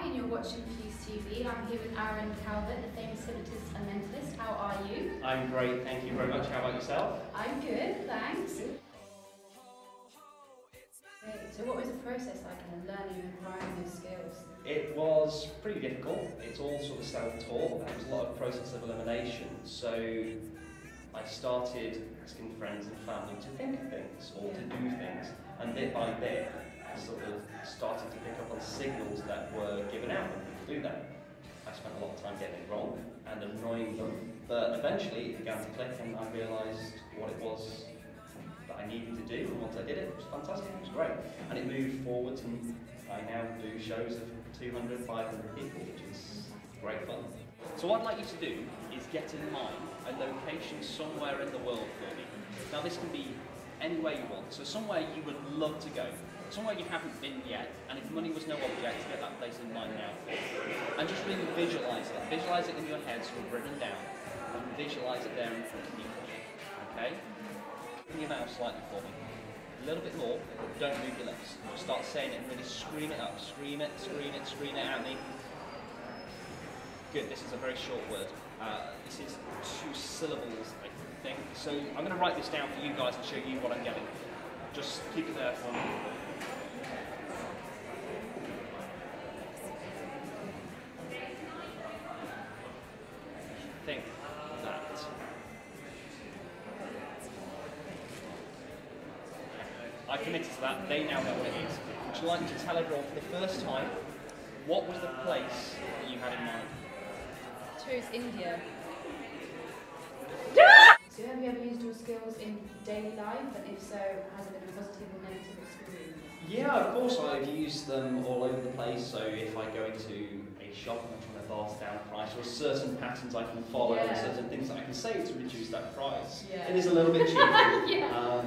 Hi, and you're watching Fuse TV. I'm here with Aaron Calvert, the famous hypnotist and mentalist. How are you? I'm great, thank you very much. How about yourself? I'm good, thanks. Great. So what was the process like in learning and acquiring those skills? It was pretty difficult. It's all sort of self-taught. There was a lot of process of elimination. So I started asking friends and family to think of things or to do things, and bit by bit I sort of started to pick up on signals that were given out when people do that. I spent a lot of time getting it wrong and annoying them, but eventually it began to click and I realised what it was that I needed to do, and once I did it, it was fantastic, it was great. And it moved forwards, and I now do shows of 200, 500 people, which is great fun. So what I'd like you to do is get in mind a location somewhere in the world for me. Now this can be anywhere you want, so somewhere you would love to go, somewhere you haven't been yet, and if money was no object, get that place in mind now. And just really visualise it. Visualise it in your head, so it's written down, and visualise it there in front of you. Okay? Open your mouth slightly for me. A little bit more, don't move your lips. Just start saying it and really scream it up. Scream it, scream it, scream it at me. Good, this is a very short word. This is 2 syllables, I think. So I'm going to write this down for you guys and show you what I'm getting. Just keep it there for me. Think that. I committed to that, they now know what it is. Would you like to tell everyone for the first time, what was the place that you had in mind? Chose India. So have you ever used your skills in daily life, and if so, has it been a positive or negative experience? Yeah, of course I've used them all over the place. So if I go into a shop and I'm trying to blast down a price, or certain patterns I can follow and certain things that I can say to reduce that price. Yeah. It is a little bit cheeky. Yeah.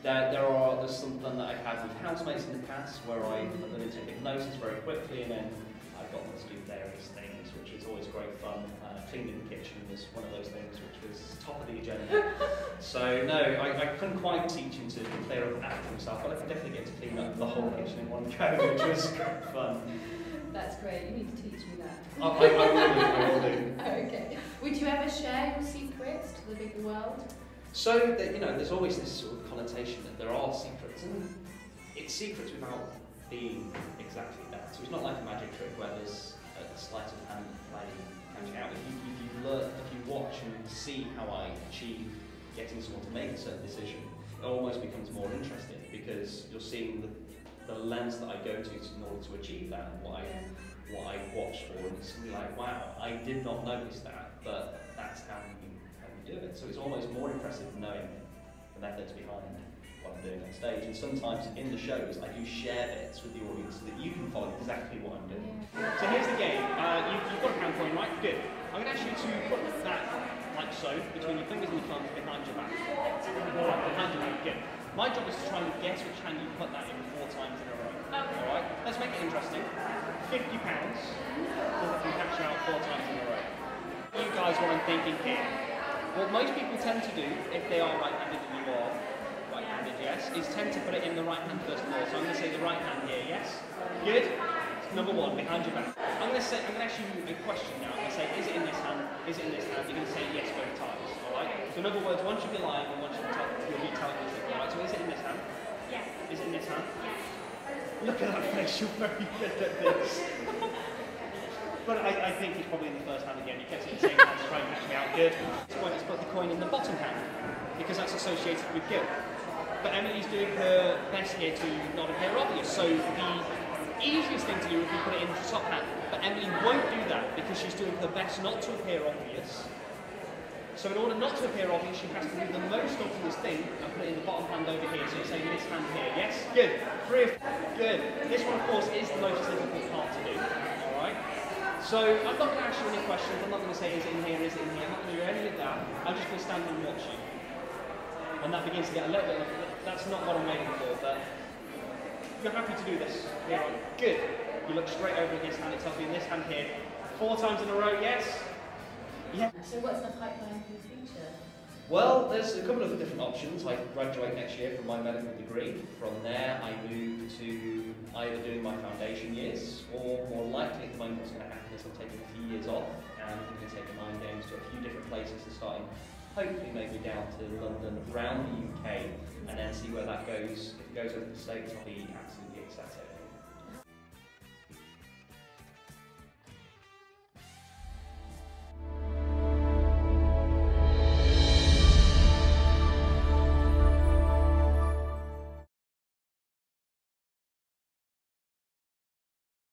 There's something that I've had with housemates in the past where I put them into hypnosis very quickly, and then I got them to do various things, which was always great fun. Cleaning the kitchen was one of those things which was top of the agenda. So no, I couldn't quite teach him to clear up after himself, but I could definitely get to clean up the whole kitchen in one go, which was great fun. That's great, you need to teach me that. I will do. Okay. Would you ever share your secrets to the bigger world? So, there's always this sort of connotation that there are secrets, and it's secrets without being exactly that. So it's not like a magic trick where there's a sleight of hand play catching out. If you watch and see how I achieve getting someone to make a certain decision, it almost becomes more interesting because you're seeing the lens that I go to in order to achieve that, and what I watch for, and it's really like, wow, I did not notice that, but that's how you do it. So it's almost more impressive knowing the methods behind what I'm doing on stage. And sometimes in the shows I do share bits with the audience so that you can follow exactly what I'm doing. So here's the game. You've got a pound coin, right? Good. I'm going to ask you to put that, like so, between your fingers and your thumbs behind your back. Behind your back, good. My job is to try and guess which hand you put that in 4 times in a row. Alright? Let's make it interesting. £50 so that you catch out 4 times in a row. You guys, what I'm thinking here. What most people tend to do, if they are right-handed and you are right-handed, yes, is tend to put it in the right hand first of all. So I'm going to say the right hand here, yes? Good? Number 1, behind your back. I'm going to ask you a question now. I'm going to say, is it in this hand? Is it in this hand? You're going to say yes both times, alright? So in other words, once you'll be lying and once you'll be telling us it, alright? So is it in this hand? Yes. Is it in this hand? Yes. Look at that face, you're very good at this. But I think it's probably in the first hand again. You kept it in the same hand to try and catch me out. Good. At this point, let's put the coin in the bottom hand, because that's associated with guilt. But Emily's doing her best here to not appear obvious. So the easiest thing to do would be put it in the top hand. But Emily won't do that because she's doing her best not to appear obvious. So in order not to appear obvious, she has to do the most obvious thing and put it in the bottom hand over here. So you say this hand here. Yes? Good. 3 of 4. Good. This one, of course, is the most difficult part to do. Alright? So I'm not going to ask you any questions. I'm not going to say, is it in here, is it in here? I'm not going to do any of that. I'm just going to stand and watch you. And that begins to get a little bit, that's not what I'm waiting for, but you're happy to do this. Yeah. Good. You look straight over at this hand. It tells you in this hand here. 4 times in a row, yes? Yeah. So what's the pipeline for the future? Well, there's a couple of different options. I graduate next year from my medical degree. From there, I move to either doing my foundation years, or more likely at the moment, off, and I'm going to take the mind games to a few different places, to starting hopefully maybe down to London, around the UK, and then see where that goes. If it goes over the States, I'll be absolutely ecstatic.